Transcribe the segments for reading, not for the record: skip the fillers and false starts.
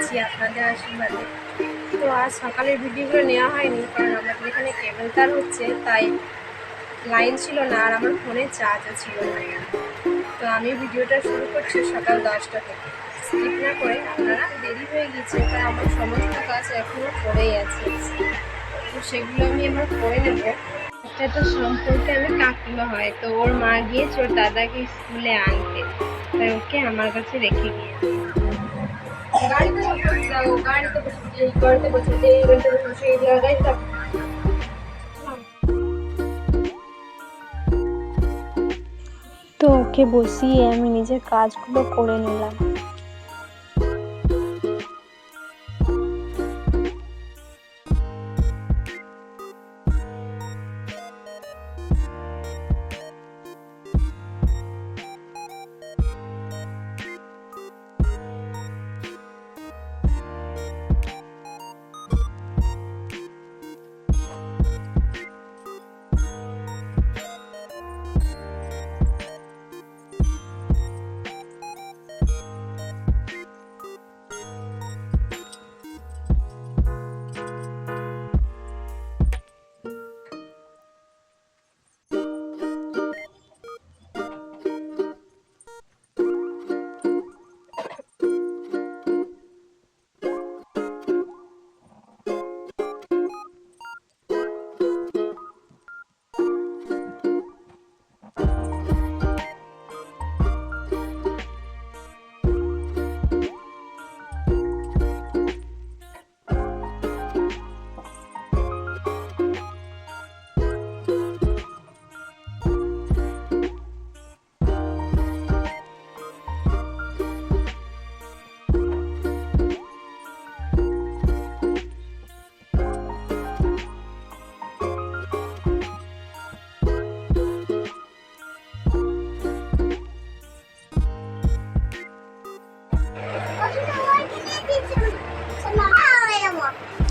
আছি আপনাদের আশীর্বাদে। তো আজ সকালের ভিডিওগুলো নেওয়া হয়নি, কারণ আমাদের এখানে কেবল তার হচ্ছে, তাই লাইন ছিল না আর আমার ফোনে চার্জও ছিল না। তো আমি ভিডিওটা শুরু করছি সকাল 10টা থেকে। স্কিপ না করে, আপনারা দেরি হয়ে গেছে তাই আমার সমস্ত কাজ এখনও পড়েই আছে, তো সেগুলো আমি এবার করে নেব। একটা সম্পর্কে আমি কাকিমা হয়, তো ওর মা গিয়েছে ওর দাদাকে স্কুলে আনতে, তাই ওকে আমার কাছে রেখে গিয়েছে। গাড়িতে বসে যাও, গাড়িতে বসে এই করতে বসে যে এই করতে বসে এই জায়গায় সব। তো ওকে বসিয়ে আমি নিজের কাজগুলো করে নিলাম।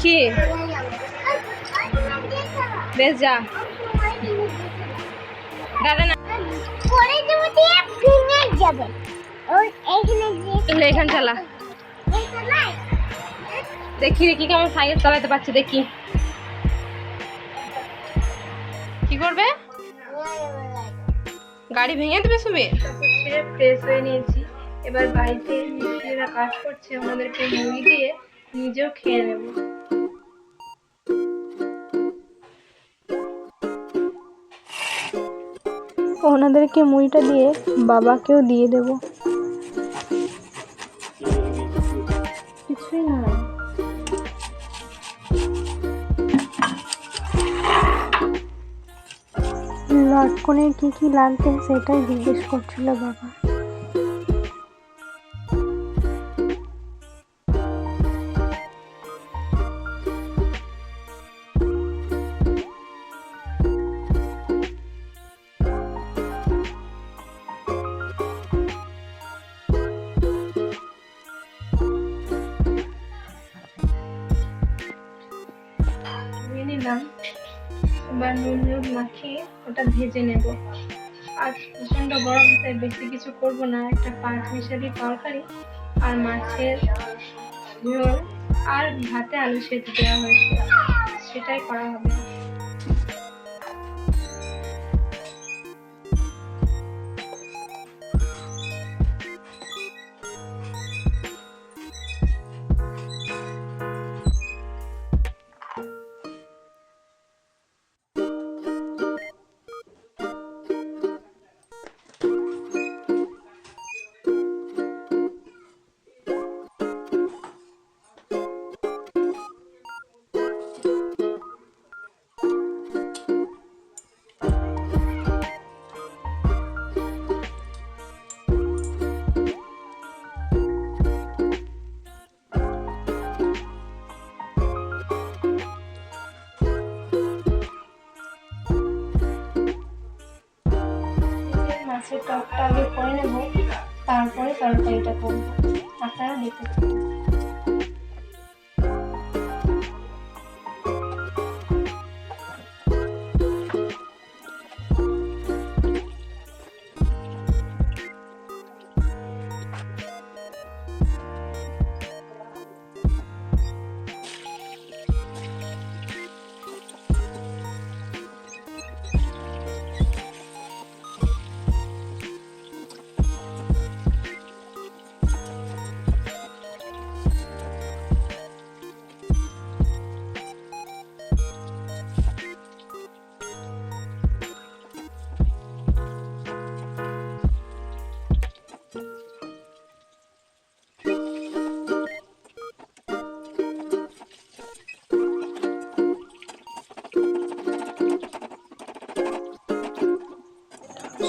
কি বেশ যা দাদা না এখানে চালা দেখি দেখি কেমন সাইকেল চালাতে পারছে, দেখি কি করবে, গাড়ি ভেঙে দেবে শুবে। ফ্রেশ হয়ে নিয়েছি, এবার বাড়িতে মিস্ত্রিরা কাজ করছে, ওনাদেরকে মুড়ি দিয়ে নিজেও খেয়ে নেব। ওনাদেরকে মুড়িটা দিয়ে বাবাকেও দিয়ে দেব। কিছুই না, লটকনে কি কি লাগবে সেটাই জিজ্ঞেস করছিল বাবা। নিলাম, এবার নুন মাখিয়ে ওটা ভেজে নেব। আর প্রচন্ড গরম, তাই বেশি কিছু করব না, একটা 5 মিশালি তরকারি আর মাছের ঝোল আর ভাতে আলু সেদ্ধ দেওয়া হয়েছে, সেটাই করা হবে। মাছের টকটা আগে করে নেব, তারপরে তরকারিটা করবো, আপনারা দেখতে থাকুন।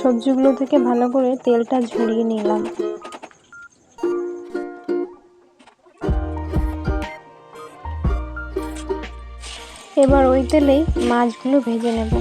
সবজিগুলো থেকে ভালো করে তেলটা ঝরিয়ে নিলাম। এবার ওই তেলেই মাছগুলো ভেজে নেব।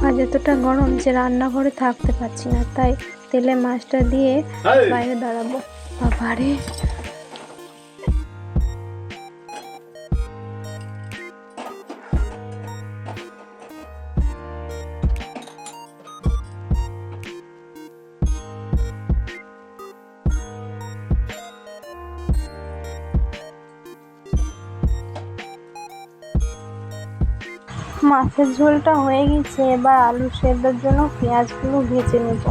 আজ এতটা গরম যে রান্নাঘরে থাকতে পারছি না, তাই তেলে মাছটা দিয়ে বাইরে দাঁড়াবো। বাবারে, মাছের ঝোলটা হয়ে গেছে। এবার আলু সেদ্ধর জন্য পেঁয়াজগুলো ভেজে নেব।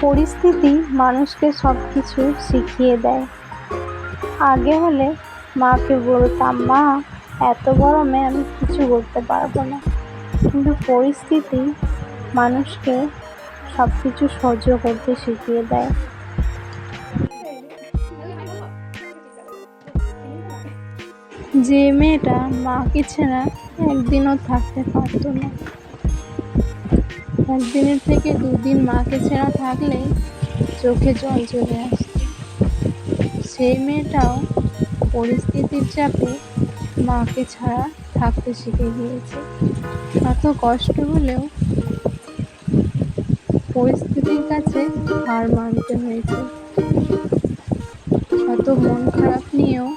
পরিস্থিতি মানুষকে সবকিছু শিখিয়ে দেয়। আগে হলে মাকে বলতাম, মা এত গরমে আমি কিছু করতে পারবো না, কিন্তু পরিস্থিতি মানুষকে সবকিছু সহ্য করতে শিখিয়ে দেয়। যে মেয়েটা মাকে ছাড়া একদিনও থাকতে পারতো না, একদিনের থেকে দুদিন মাকে ছাড়া থাকলেই চোখে জল চলে আসতো, সেই মেয়েটাও পরিস্থিতির চাপে মাকে ছাড়া থাকতে শিখে গিয়েছে। কত কষ্ট হলেও পরিস্থিতির কাছে হার মানতে হয়েছে। কত মন খারাপ নিয়েও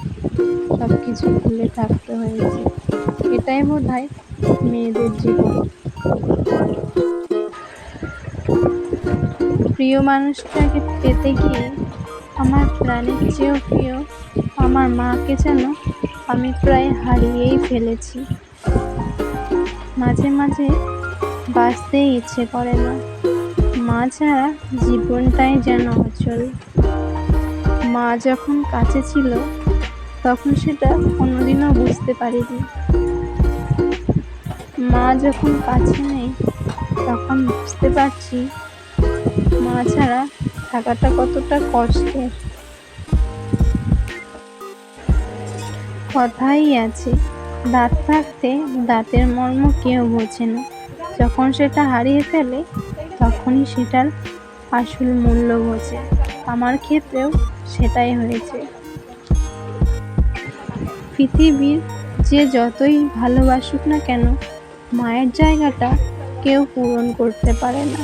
সব কিছু ভুলে থাকতে হয়েছে। এটাই বোধহয় মেয়েদের জীবন। প্রিয় মানুষটাকে পেতে গিয়ে আমার প্রাণের চেয়েও প্রিয় আমার মাকে যেন আমি প্রায় হারিয়েই ফেলেছি। মাঝে মাঝে বাঁচতেই ইচ্ছে করে না, মা ছাড়া জীবনটাই যেন অচল। মা যখন কাছে ছিল তখন সেটা কোনোদিনও বুঝতে পারিনি, মা যখন কাছে নেই তখন বুঝতে পারছি মা ছাড়া থাকাটা কতটা কষ্টের। কথাই আছে, দাঁত থাকতে দাঁতের মর্ম কেউ বোঝে না, যখন সেটা হারিয়ে ফেলে তখনই সেটার আসল মূল্য বোঝে। আমার ক্ষেত্রেও সেটাই হয়েছে। পৃথিবীর যে যতই ভালোবাসুক না কেন, মায়ের জায়গাটা কেউ পূরণ করতে পারে না,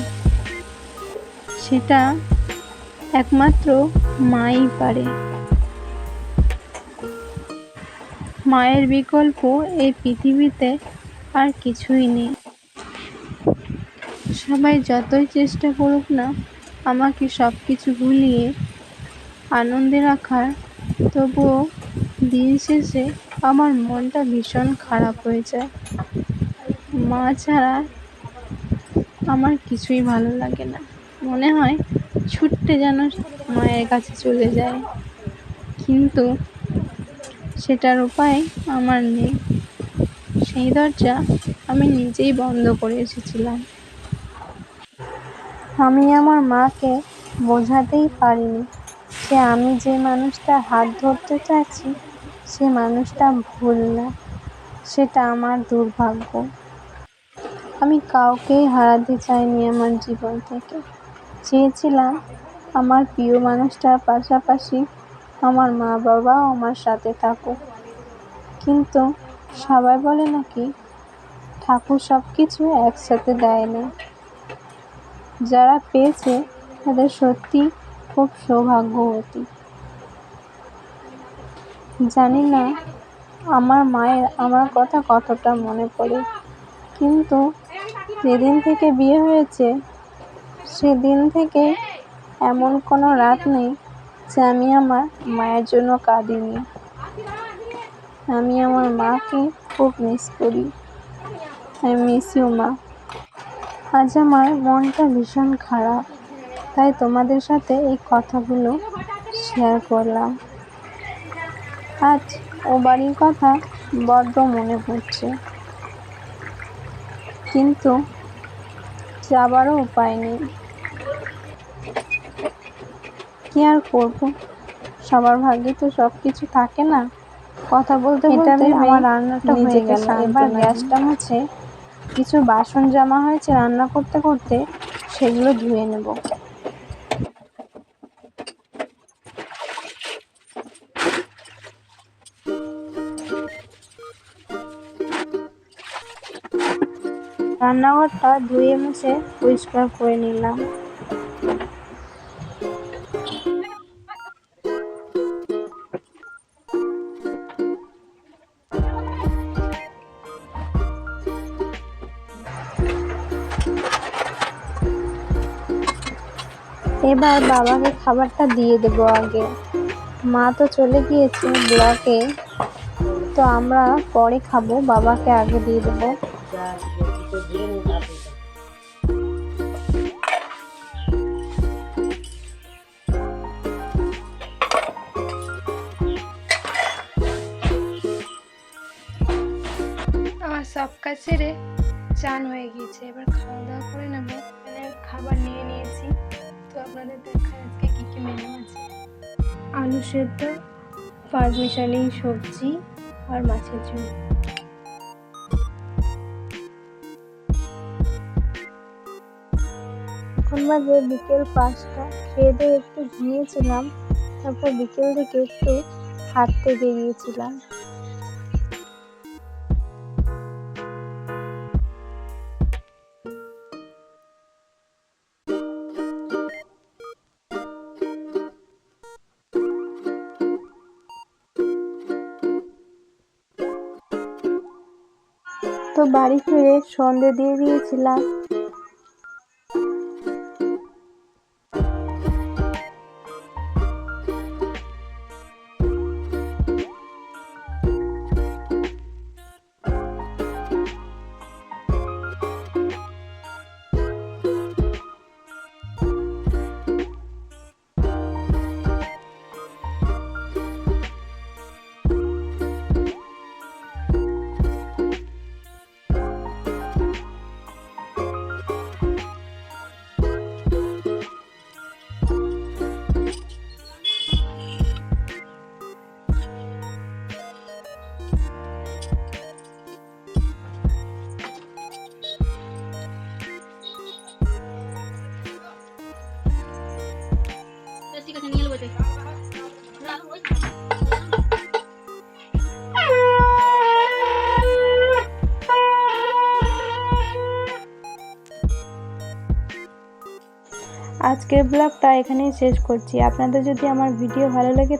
সেটা একমাত্র মাই পারে। মায়ের বিকল্প এই পৃথিবীতে আর কিছুই নেই। সবাই যতই চেষ্টা করুক না আমাকে সব কিছু ভুলিয়ে আনন্দে রাখার, তবুও দিন শেষে আমার মনটা ভীষণ খারাপ হয়ে যায়। মা ছাড়া আমার কিছুই ভালো লাগে না, মনে হয় ছুটতে যেন মায়ের কাছে চলে যায়, কিন্তু সেটার উপায় আমার নেই। সেই দরজা আমি নিজেই বন্ধ করে এসেছিলাম। আমি আমার মাকে বোঝাতেই পারিনি যে আমি যে মানুষটার হাত ধরতে চাইছি সে মানুষটা ভুল না, সেটা আমার দুর্ভাগ্য। আমি কাউকেই হারাতে চাইনি আমার জীবন থেকে। চেয়েছিলাম আমার প্রিয় মানুষটার পাশাপাশি আমার মা বাবাও আমার সাথে থাকুক, কিন্তু সবাই বলে নাকি ঠাকুর সব কিছু একসাথে দেয়নি, যারা পেয়েছে তাদের সত্যি খুব সৌভাগ্যবতী। জানি না আমার মায়ের আমার কথা কতটা মনে পড়ে, কিন্তু যেদিন থেকে বিয়ে হয়েছে সেদিন থেকে এমন কোনো রাত নেই যে আমি আমার মায়ের জন্য কাঁদিনি। আমি আমার মাকে খুব মিস করি। আই মিস ইউ মা। আজ আমার মনটা ভীষণ খারাপ, তাই তোমাদের সাথে এই কথাগুলো শেয়ার করলাম। আজ ও বাড়ির কথা বড্ড মনে পড়ছে, কিন্তু যাবারও উপায় নেই। কি আর করবো, সবার ভাগ্যে তো সবকিছু থাকে না। কথা বলতে বলতে আমার রান্নাটা হয়ে গেল। এবার গ্যাসটা মুছে কিছু বাসন জমা হয়েছে রান্না করতে করতে, সেগুলো ধুয়ে নেব। রান্নাঘরটা ধুয়ে মুছে পরিষ্কার করে নিলাম। এবার বাবাকে খাবারটা দিয়ে দেবো আগে। মা তো চলে গিয়েছে ব্লকে, তো আমরা পরে খাবো, বাবাকে আগে দিয়ে দেবো। আমার সব কাজ সেরে চান হয়ে গিয়েছে, এবার খাওয়া দাওয়া করে নেবো। খাবার নিয়ে নিয়েছি, তো আপনাদের দেখায় আজকে কী কী মেনু আছে। আলু সেদ্ধ, পাঁচমিশালি সবজি আর মাছের ঝোল। এখন বাজে বিকেল 5টা। খেয়ে দিয়ে একটু ঘুমিয়েছিলাম, তারপর বিকেল থেকে একটু হাঁটতে বেরিয়েছিলাম। তো বাড়ি ফিরে সন্ধে দিয়ে দিয়েছিলাম। আজকের ব্লগটা এখানেই শেষ করছি। আপনাদের যদি আমার ভিডিও ভালো লাগে